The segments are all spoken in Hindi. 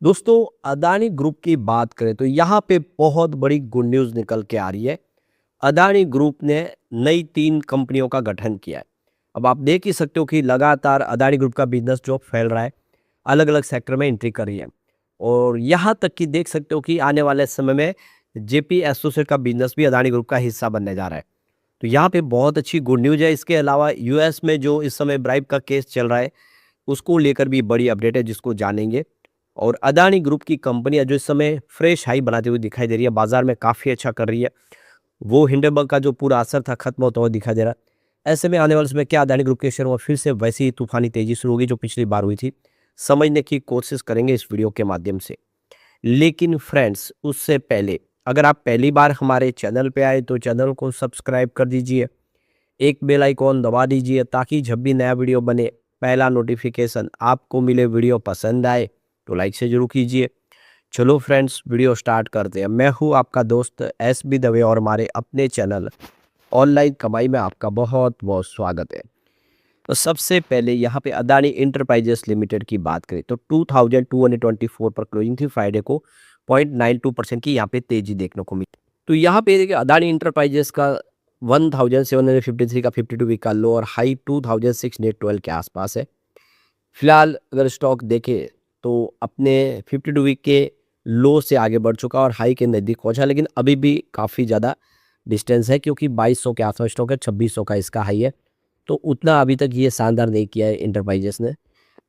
दोस्तों, अदानी ग्रुप की बात करें तो यहाँ पे बहुत बड़ी गुड न्यूज़ निकल के आ रही है। अदानी ग्रुप ने नई 3 कंपनियों का गठन किया है। अब आप देख ही सकते हो कि लगातार अदानी ग्रुप का बिज़नेस जो फैल रहा है, अलग-अलग सेक्टर में एंट्री कर रही है। और यहाँ तक कि देख सकते हो कि आने वाले समय में जेपी एसोसिएट का बिज़नेस भी अदानी ग्रुप का हिस्सा बनने जा रहा है। तो यहाँ पे बहुत अच्छी गुड न्यूज़ है। इसके अलावा यूएस में जो इस समय ब्राइब का केस चल रहा है, उसको लेकर भी बड़ी अपडेट है जिसको जानेंगे। और अदानी ग्रुप की कंपनियां जो इस समय फ्रेश हाई बनाती हुई दिखाई दे रही है, बाजार में काफ़ी अच्छा कर रही है। वो हिंडनबर्ग का जो पूरा असर था खत्म होता हुआ दिखाई दे रहा है। ऐसे में आने वाले समय क्या अदानी ग्रुप के शेयर में फिर से वैसी ही तूफानी तेजी शुरू होगी जो पिछली बार हुई थी, समझने की कोशिश करेंगे इस वीडियो के माध्यम से। लेकिन फ्रेंड्स, उससे पहले अगर आप पहली बार हमारे चैनल पे आए तो चैनल को सब्सक्राइब कर दीजिए, एक बेल आइकॉन दबा दीजिए ताकि जब भी नया वीडियो बने पहला नोटिफिकेशन आपको मिले। वीडियो पसंद आए तो लाइक से जरूर कीजिए। चलो फ्रेंड्स, वीडियो स्टार्ट करते हैं। मैं हूँ आपका दोस्त एस बी दवे और हमारे अपने चैनल ऑनलाइन कमाई में आपका बहुत बहुत स्वागत है। तो सबसे पहले यहाँ पे अदानी इंटरप्राइजेस लिमिटेड की बात करें तो 2224 पर क्लोजिंग थी फ्राइडे को। 0.92% की यहाँ पे तेजी देखने को मिली। तो यहाँ पे देखिए अदानी इंटरप्राइजेस का 1753 का 52 वीक का लो और हाई 2612 के आसपास है। फिलहाल अगर स्टॉक देखें तो अपने 52 वीक के लो से आगे बढ़ चुका और हाई के नज़दीक पहुंचा, लेकिन अभी भी काफ़ी ज़्यादा डिस्टेंस है क्योंकि 2200 के आसपास स्टॉक है, 2600 का इसका हाई है। तो उतना अभी तक ये शानदार नहीं किया है इंटरप्राइजेस ने।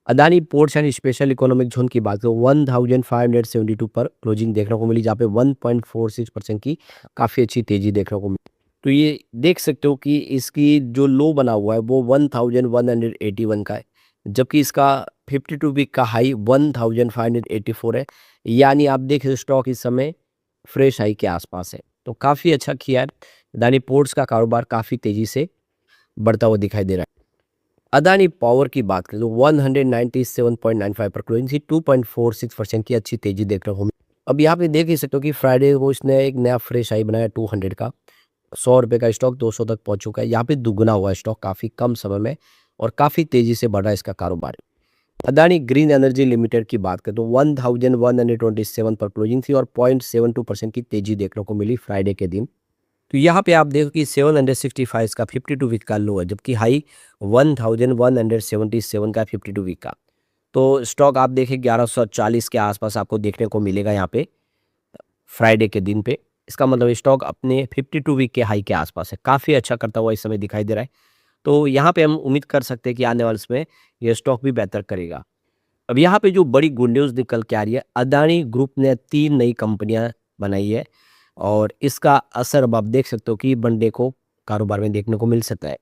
Adani ports and special economic zone की बात करें 1572 पर क्लोजिंग देखने को मिली, जहाँ पे 1.46% की काफ़ी अच्छी तेजी देखने को मिली। तो ये देख सकते हो कि इसकी जो लो बना हुआ है वो 1181 का है, जबकि इसका 52 वीक का हाई 1584 है। यानी आप देख स्टॉक इस समय फ्रेश हाई के आसपास है। तो काफ़ी अच्छा किया है। अदानी पोर्ट्स का कारोबार काफ़ी तेज़ी से बढ़ता हुआ दिखाई दे रहा है। अदानी पावर की बात करें तो 197.95 पर क्लोजिंग थी, 2.46% की अच्छी तेजी देखने को मिली। अब यहाँ पे देख ही सकते हो कि फ्राइडे को इसने एक नया फ्रेश हाई बनाया 200 का। 100 रुपये का स्टॉक 200 तक पहुँच चुका है। यहाँ पे दुगना हुआ है स्टॉक काफ़ी कम समय में और काफ़ी तेज़ी से बढ़ रहा है इसका कारोबार। अदानी ग्रीन एनर्जी लिमिटेड की बात करें तो 1127 पर क्लोजिंग थी और 0.72% की तेजी देखने को मिली फ्राइडे के दिन। तो यहाँ पे आप देखो कि 765 का 52 वीक का लो है, जबकि हाई 1177 का 52 वीक का। तो स्टॉक आप देखें 1140 के आसपास आपको देखने को मिलेगा यहाँ पे फ्राइडे के दिन पे। इसका मतलब स्टॉक अपने 52 वीक के हाई के आसपास है, काफ़ी अच्छा करता हुआ इस समय दिखाई दे रहा है। तो यहाँ पे हम उम्मीद कर सकते हैं कि आने वाले समय ये स्टॉक भी बेहतर करेगा। अब यहाँ पे जो बड़ी गुड न्यूज़ निकल के आ रही है, अदानी ग्रुप ने 3 नई कंपनियाँ बनाई है और इसका असर अब आप देख सकते हो कि मंडे को कारोबार में देखने को मिल सकता है।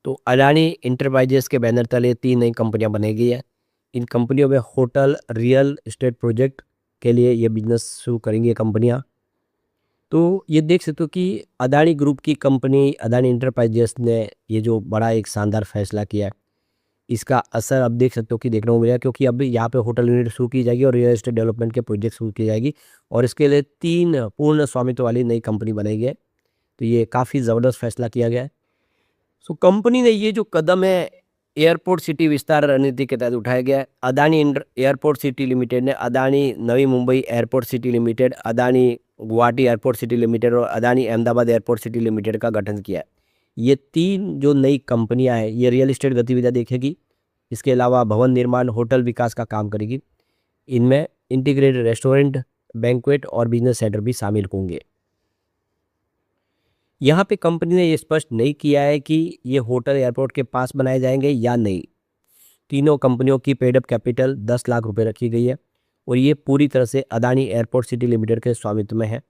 तो अडानी इंटरप्राइजेस के बैनर तले 3 नई कंपनियां बनाई है। इन कंपनियों में होटल, रियल एस्टेट प्रोजेक्ट के लिए ये बिजनेस शुरू करेंगी ये कंपनियां। तो ये देख सकते हो कि अदानी ग्रुप की कंपनी अदानी इंटरप्राइजेस ने ये जो बड़ा एक शानदार फैसला किया है, इसका असर अब देख सकते हो कि देखने को मिलेगा क्योंकि अब यहाँ पे होटल यूनिट शुरू की जाएगी और रियल एस्टेट डेवलपमेंट के प्रोजेक्ट शुरू की जाएगी और इसके लिए 3 पूर्ण स्वामित्व वाली नई कंपनी बनाई गई है। तो ये काफ़ी ज़बरदस्त फैसला किया गया है। सो कंपनी ने ये जो कदम है एयरपोर्ट सिटी विस्तार रणनीति के तहत उठाया गया है। अदानी एयरपोर्ट सिटी लिमिटेड ने Adani Navi Mumbai airport city limited, Adani Guwahati airport city limited और Adani Ahmedabad airport city limited का गठन किया है। ये 3 जो नई कंपनियां हैं ये रियल एस्टेट गतिविधियां देखेगी। इसके अलावा भवन निर्माण, होटल विकास का काम करेगी। इनमें इंटीग्रेटेड रेस्टोरेंट, बैंक्वेट और बिजनेस सेंटर भी शामिल होंगे। यहाँ पे कंपनी ने ये स्पष्ट नहीं किया है कि ये होटल एयरपोर्ट के पास बनाए जाएंगे या नहीं। तीनों कंपनियों की पेड अप कैपिटल 10 लाख रुपए रखी गई है और ये पूरी तरह से अदानी एयरपोर्ट सिटी लिमिटेड के स्वामित्व में है।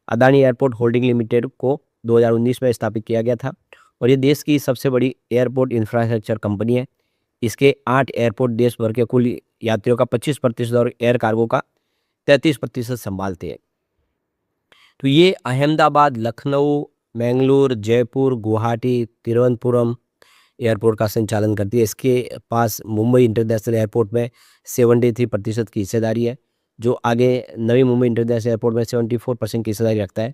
अदानी एयरपोर्ट होल्डिंग लिमिटेड को 2019 में स्थापित किया गया था और ये देश की सबसे बड़ी एयरपोर्ट इंफ्रास्ट्रक्चर कंपनी है। इसके 8 एयरपोर्ट देश भर के कुल यात्रियों का 25% और एयर कार्गो का 33% संभालते हैं। तो ये अहमदाबाद, लखनऊ, मैंगलोर, जयपुर, गुवाहाटी, तिरुवनंतपुरम एयरपोर्ट का संचालन करती है। इसके पास मुंबई इंटरनेशनल एयरपोर्ट में 73% की हिस्सेदारी है, जो आगे नवी मुंबई इंटरनेशनल एयरपोर्ट में 74% की हिस्सेदारी रखता है।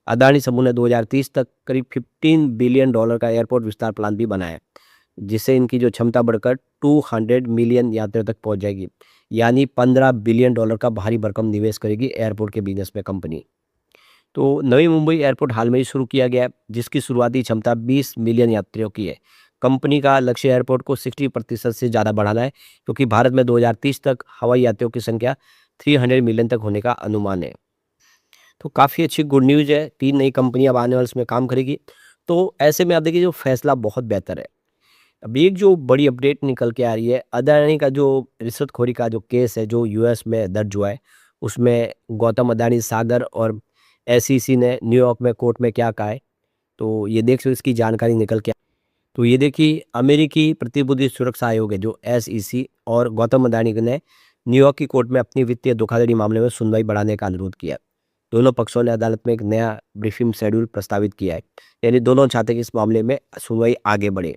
अदानी समूह ने 2030 तक करीब $15 बिलियन का एयरपोर्ट विस्तार प्लान भी बनाया है, जिससे इनकी जो क्षमता बढ़कर 200 मिलियन यात्रियों तक पहुंच जाएगी, यानी $15 बिलियन का भारी भरकम निवेश करेगी एयरपोर्ट के बिजनेस में कंपनी। तो नवी मुंबई एयरपोर्ट हाल में ही शुरू किया गया है, जिसकी शुरुआती क्षमता 20 मिलियन यात्रियों की है। कंपनी का लक्ष्य एयरपोर्ट को 60% से ज़्यादा बढ़ाना है, क्योंकि भारत में 2030 तक हवाई यात्रियों की संख्या 300 मिलियन तक होने का अनुमान है। तो काफ़ी अच्छी गुड न्यूज़ है, 3 नई कंपनी अब आने वाले इसमें काम करेगी। तो ऐसे में आप देखिए जो फैसला बहुत बेहतर है। अभी एक जो बड़ी अपडेट निकल के आ रही है, अदानी का जो रिश्वतखोरी का जो केस है, जो यूएस में दर्ज हुआ है, उसमें गौतम अदानी, सागर और एसईसी ने न्यूयॉर्क में कोर्ट में क्या कहा है, तो ये देख लो, इसकी जानकारी निकल के। तो ये देखिए, अमेरिकी प्रतिभूति सुरक्षा आयोग है जो एसईसी, और गौतम अदानी ने न्यूयॉर्क की कोर्ट में अपनी वित्तीय धोखाधड़ी मामले में सुनवाई बढ़ाने का अनुरोध किया। दोनों पक्षों ने अदालत में एक नया ब्रीफिंग शेड्यूल प्रस्तावित किया है, यानी दोनों चाहते हैं कि इस मामले में सुनवाई आगे बढ़े।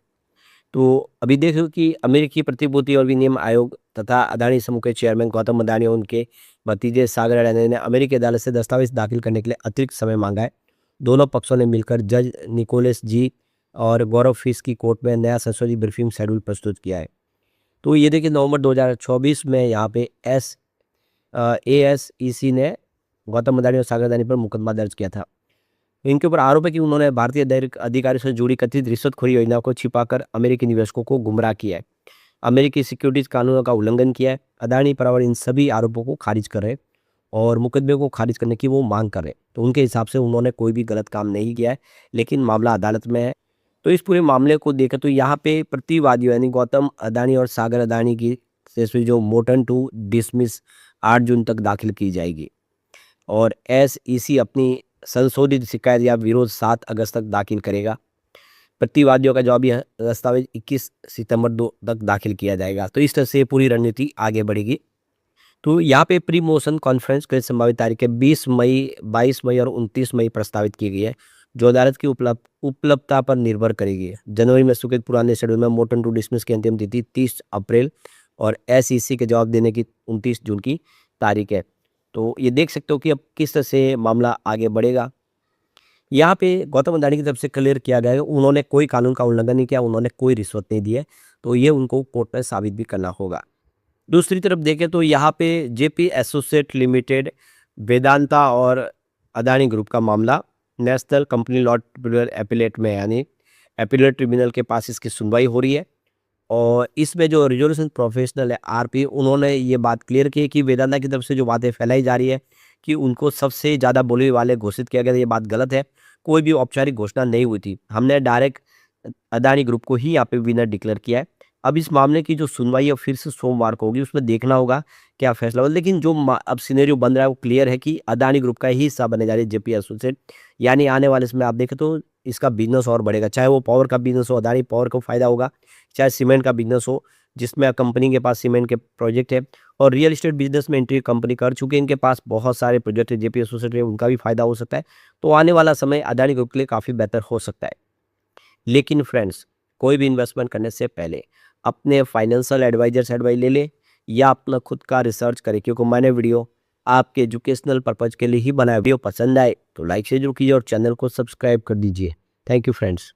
तो अभी देखो कि अमेरिकी प्रतिभूति और विनिमय आयोग तथा अदानी समूह के चेयरमैन गौतम अदानी और उनके भतीजे सागर अडानी ने अमेरिकी अदालत से दस्तावेज दाखिल करने के लिए अतिरिक्त समय मांगा है। दोनों पक्षों ने मिलकर जज निकोलस जी और गौरव फिश की कोर्ट में नया संशोधित ब्रीफिंग शेड्यूल प्रस्तुत किया है। तो ये देखिए, नवंबर 2024 में यहाँ पे एएसईसी ने गौतम अदानी और सागर अडानी पर मुकदमा दर्ज किया था। इनके ऊपर आरोप है कि उन्होंने भारतीय अधिकारियों से जुड़ी कथित रिश्वतखोरी योजना को छिपाकर अमेरिकी निवेशकों को गुमराह किया है, अमेरिकी सिक्योरिटीज कानूनों का उल्लंघन किया है। अदानी परिवार इन सभी आरोपों को खारिज कर रहे हैं और मुकदमे को खारिज करने की वो मांग कर रहे हैं। तो उनके हिसाब से उन्होंने कोई भी गलत काम नहीं किया है, लेकिन मामला अदालत में है। तो इस पूरे मामले को देखें तो यहाँ पे प्रतिवादियों यानी गौतम अदानी और सागर अदानी की से जो मोटन टू डिसमिस 8 जून तक दाखिल की जाएगी, और एसईसी अपनी संशोधित शिकायत या विरोध 7 अगस्त तक दाखिल करेगा। प्रतिवादियों का जवाबी दस्तावेज 21 सितंबर तक दाखिल किया जाएगा। तो इस तरह से पूरी रणनीति आगे बढ़ेगी। तो यहाँ पे प्री मोशन कॉन्फ्रेंस के संभावित तारीखें 20 मई, 22 मई और 29 मई प्रस्तावित की गई है, जो अदालत की उपलब्धता पर निर्भर करेगी। जनवरी में स्वीकृत पुराने शेड्यूल में मोटन टू डिसमिस की अंतिम तिथि 30 अप्रैल और एसईसी के जवाब देने की 29 जून की तारीख है। तो ये देख सकते हो कि अब किस तरह से मामला आगे बढ़ेगा। यहाँ पे गौतम अदानी की तरफ से क्लियर किया गया है, उन्होंने कोई कानून का उल्लंघन नहीं किया, उन्होंने कोई रिश्वत नहीं दी है। तो ये उनको कोर्ट में साबित भी करना होगा। दूसरी तरफ देखें तो यहाँ पे जेपी एसोसिएट लिमिटेड, वेदांता और अदानी ग्रुप का मामला national company law tribunal appellate में, यानी एपिलेट ट्रिब्यूनल के पास इसकी सुनवाई हो रही है। और इसमें जो रिजोल्यूशन प्रोफेशनल है आरपी, उन्होंने ये बात क्लियर की है कि वेदांता की तरफ से जो बातें फैलाई जा रही है कि उनको सबसे ज़्यादा बोली वाले घोषित किया गया, ये बात गलत है। कोई भी औपचारिक घोषणा नहीं हुई थी, हमने डायरेक्ट अदानी ग्रुप को ही यहाँ पे विनर डिक्लेयर किया है। अब इस मामले की जो सुनवाई है फिर से सोमवार को होगी, उसमें देखना होगा क्या फैसला होगा। लेकिन जो अब सिनेरियो बन रहा है वो क्लियर है कि अदानी ग्रुप का ही हिस्सा बने जा रही है जेपी एसोसिएट, यानी आने वाले इसमें आप देखें तो इसका बिजनेस और बढ़ेगा, चाहे वो पावर का बिजनेस हो, अदानी पावर को फायदा होगा, चाहे सीमेंट का बिजनेस हो जिसमें कंपनी के पास सीमेंट के प्रोजेक्ट है, और रियल एस्टेट बिजनेस में एंट्री कंपनी कर चुकी है, इनके पास बहुत सारे प्रोजेक्ट है जेपी एसोसिएट है, उनका भी फायदा हो सकता है। तो आने वाला समय अदानी ग्रुप के लिए काफ़ी बेहतर हो सकता है। लेकिन फ्रेंड्स, कोई भी इन्वेस्टमेंट करने से पहले अपने फाइनेंशियल एडवाइजर से एडवाइस ले ले या अपना खुद का रिसर्च करें, क्योंकि मैंने वीडियो आपके एजुकेशनल पर्पज़ के लिए ही बनाया। वीडियो पसंद आए तो लाइक से जरूर कीजिए और चैनल को सब्सक्राइब कर दीजिए। Thank you friends.